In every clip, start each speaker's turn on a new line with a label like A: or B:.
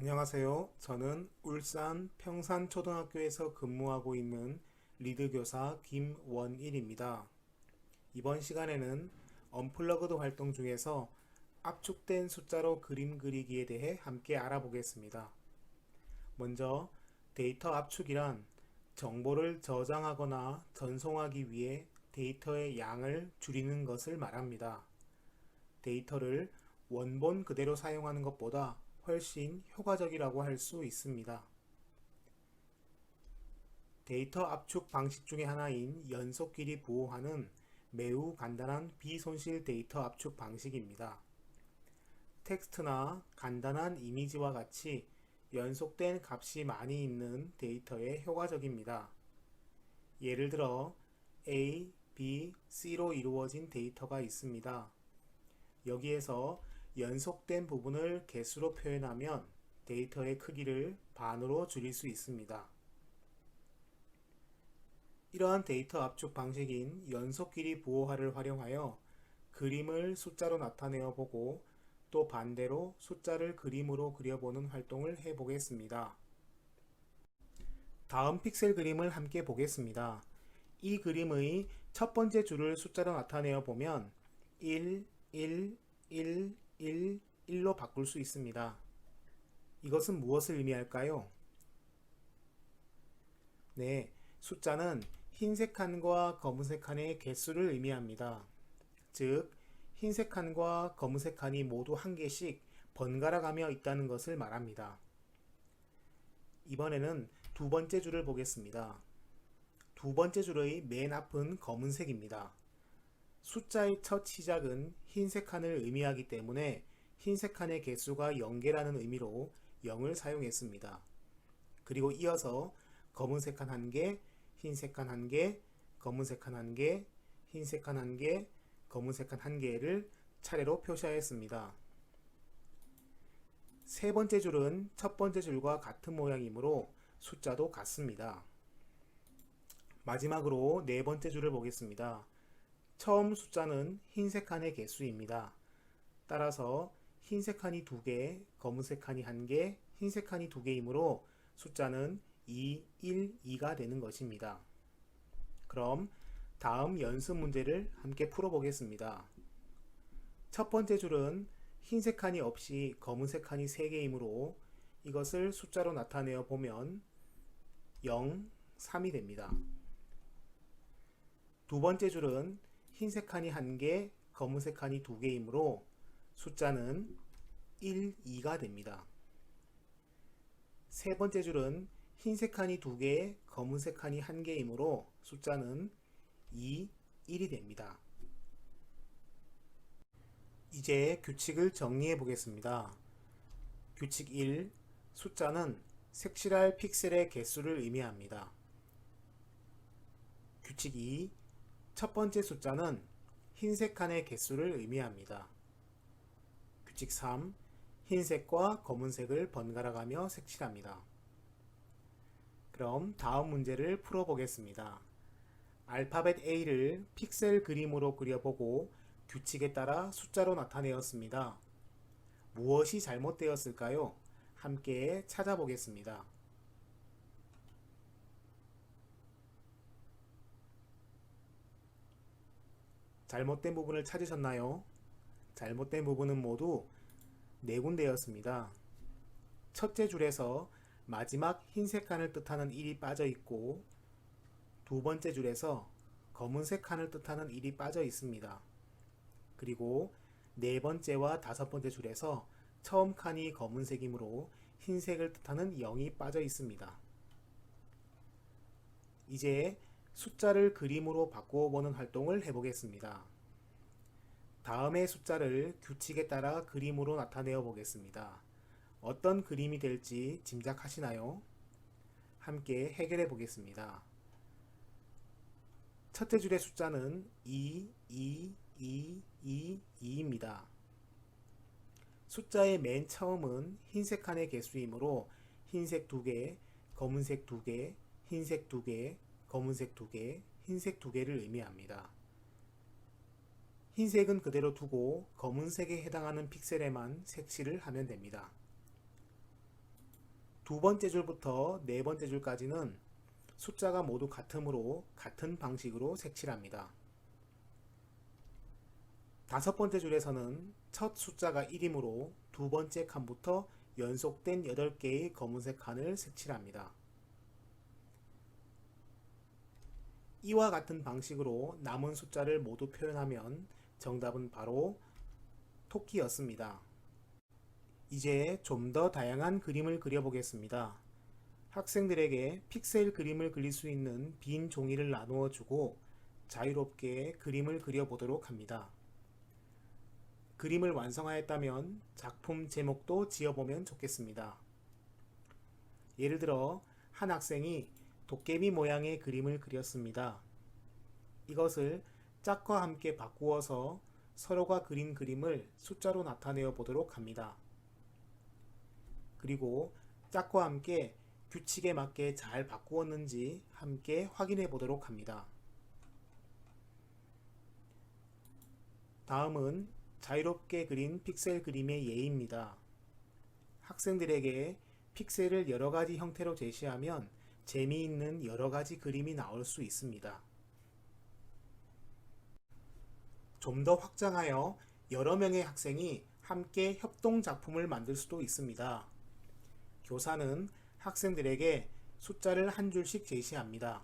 A: 안녕하세요. 저는 울산 평산초등학교에서 근무하고 있는 리드교사 김원일입니다. 이번 시간에는 언플러그드 활동 중에서 압축된 숫자로 그림 그리기에 대해 함께 알아보겠습니다. 먼저 데이터 압축이란 정보를 저장하거나 전송하기 위해 데이터의 양을 줄이는 것을 말합니다. 데이터를 원본 그대로 사용하는 것보다 훨씬 효과적이라고 할 수 있습니다. 데이터 압축 방식 중에 하나인 연속 길이 부호화는 매우 간단한 비손실 데이터 압축 방식입니다. 텍스트나 간단한 이미지와 같이 연속된 값이 많이 있는 데이터에 효과적입니다. 예를 들어 A, B, C로 이루어진 데이터가 있습니다. 여기에서 연속된 부분을 개수로 표현하면 데이터의 크기를 반으로 줄일 수 있습니다. 이러한 데이터 압축 방식인 연속 길이 부호화를 활용하여 그림을 숫자로 나타내어 보고 또 반대로 숫자를 그림으로 그려보는 활동을 해보겠습니다. 다음 픽셀 그림을 함께 보겠습니다. 이 그림의 첫 번째 줄을 숫자로 나타내어 보면 1, 1, 1, 1, 1로 바꿀 수 있습니다. 이것은 무엇을 의미할까요? 네, 숫자는 흰색 칸과 검은색 칸의 개수를 의미합니다. 즉, 흰색 칸과 검은색 칸이 모두 한 개씩 번갈아 가며 있다는 것을 말합니다. 이번에는 두 번째 줄을 보겠습니다. 두 번째 줄의 맨 앞은 검은색입니다. 숫자의 첫 시작은 흰색 칸을 의미하기 때문에 흰색 칸의 개수가 0개라는 의미로 0을 사용했습니다. 그리고 이어서 검은색 칸 1개, 흰색 칸 1개, 검은색 칸 1개, 흰색 칸 1개, 검은색 칸 1개를 차례로 표시하였습니다. 세 번째 줄은 첫 번째 줄과 같은 모양이므로 숫자도 같습니다. 마지막으로 네 번째 줄을 보겠습니다. 처음 숫자는 흰색 칸의 개수입니다. 따라서 흰색 칸이 2개, 검은색 칸이 1개, 흰색 칸이 2개이므로 숫자는 2, 1, 2가 되는 것입니다. 그럼 다음 연습 문제를 함께 풀어보겠습니다. 첫 번째 줄은 흰색 칸이 없이 검은색 칸이 3개이므로 이것을 숫자로 나타내어 보면 0, 3이 됩니다. 두 번째 줄은 흰색 칸이 1개, 검은색 칸이 2개이므로 숫자는 1, 2가 됩니다. 세 번째 줄은 흰색 칸이 2개, 검은색 칸이 1개이므로 숫자는 2, 1이 됩니다. 이제 규칙을 정리해 보겠습니다. 규칙 1. 숫자는 색칠할 픽셀의 개수를 의미합니다. 규칙 2. 첫 번째 숫자는 흰색 칸의 개수를 의미합니다. 규칙 3. 흰색과 검은색을 번갈아 가며 색칠합니다. 그럼 다음 문제를 풀어보겠습니다. 알파벳 A를 픽셀 그림으로 그려보고 규칙에 따라 숫자로 나타내었습니다. 무엇이 잘못되었을까요? 함께 찾아보겠습니다. 잘못된 부분을 찾으셨나요? 잘못된 부분은 모두 네 군데였습니다. 첫째 줄에서 마지막 흰색 칸을 뜻하는 1이 빠져 있고 두 번째 줄에서 검은색 칸을 뜻하는 1이 빠져 있습니다. 그리고 네 번째와 다섯 번째 줄에서 처음 칸이 검은색이므로 흰색을 뜻하는 0이 빠져 있습니다. 이제 숫자를 그림으로 바꾸어 보는 활동을 해보겠습니다. 다음의 숫자를 규칙에 따라 그림으로 나타내어 보겠습니다. 어떤 그림이 될지 짐작하시나요? 함께 해결해 보겠습니다. 첫째 줄의 숫자는 2, 2, 2, 2, 2입니다. 숫자의 맨 처음은 흰색 칸의 개수이므로 흰색 2개, 검은색 2개, 흰색 2개, 검은색 2개, 흰색 2개를 의미합니다. 흰색은 그대로 두고 검은색에 해당하는 픽셀에만 색칠을 하면 됩니다. 두 번째 줄부터 네 번째 줄까지는 숫자가 모두 같으므로 같은 방식으로 색칠을 합니다. 다섯 번째 줄에서는 첫 숫자가 1이므로 두 번째 칸부터 연속된 8개의 검은색 칸을 색칠합니다. 이와 같은 방식으로 남은 숫자를 모두 표현하면 정답은 바로 토끼였습니다. 이제 좀 더 다양한 그림을 그려보겠습니다. 학생들에게 픽셀 그림을 그릴 수 있는 빈 종이를 나누어 주고 자유롭게 그림을 그려보도록 합니다. 그림을 완성하였다면 작품 제목도 지어보면 좋겠습니다. 예를 들어 한 학생이 도깨비 모양의 그림을 그렸습니다. 이것을 짝과 함께 바꾸어서 서로가 그린 그림을 숫자로 나타내어 보도록 합니다. 그리고 짝과 함께 규칙에 맞게 잘 바꾸었는지 함께 확인해 보도록 합니다. 다음은 자유롭게 그린 픽셀 그림의 예입니다. 학생들에게 픽셀을 여러가지 형태로 제시하면 재미있는 여러가지 그림이 나올 수 있습니다. 좀 더 확장하여 여러 명의 학생이 함께 협동 작품을 만들 수도 있습니다. 교사는 학생들에게 숫자를 한 줄씩 제시합니다.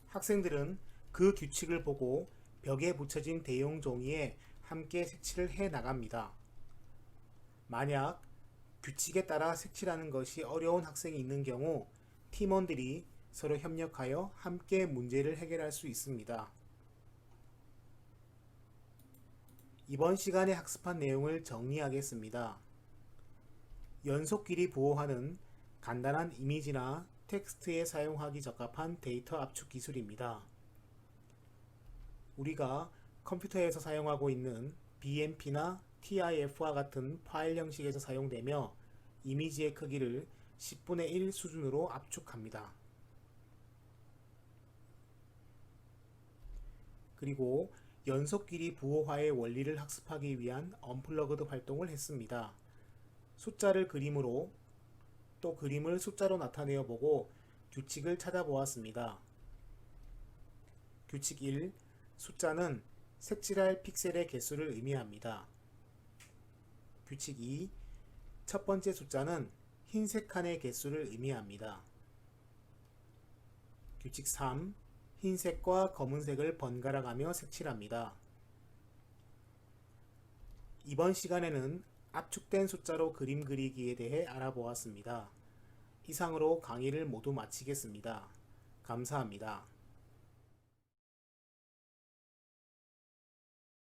A: 학생들은 그 규칙을 보고 벽에 붙여진 대용 종이에 함께 색칠을 해 나갑니다. 만약 규칙에 따라 색칠하는 것이 어려운 학생이 있는 경우 팀원들이 서로 협력하여 함께 문제를 해결할 수 있습니다. 이번 시간에 학습한 내용을 정리하겠습니다. 연속 길이 부호화는 간단한 이미지나 텍스트에 사용하기 적합한 데이터 압축 기술입니다. 우리가 컴퓨터에서 사용하고 있는 BMP나 TIF와 같은 파일 형식에서 사용되며 이미지의 크기를 10분의 1 수준으로 압축합니다. 그리고 연속 길이 부호화의 원리를 학습하기 위한 언플러그드 활동을 했습니다. 숫자를 그림으로 또 그림을 숫자로 나타내어 보고 규칙을 찾아보았습니다. 규칙 1. 숫자는 색칠할 픽셀의 개수를 의미합니다. 규칙 2. 첫 번째 숫자는 흰색 칸의 개수를 의미합니다. 규칙 3. 흰색과 검은색을 번갈아 가며 색칠합니다. 이번 시간에는 압축된 숫자로 그림 그리기에 대해 알아보았습니다. 이상으로 강의를 모두 마치겠습니다. 감사합니다.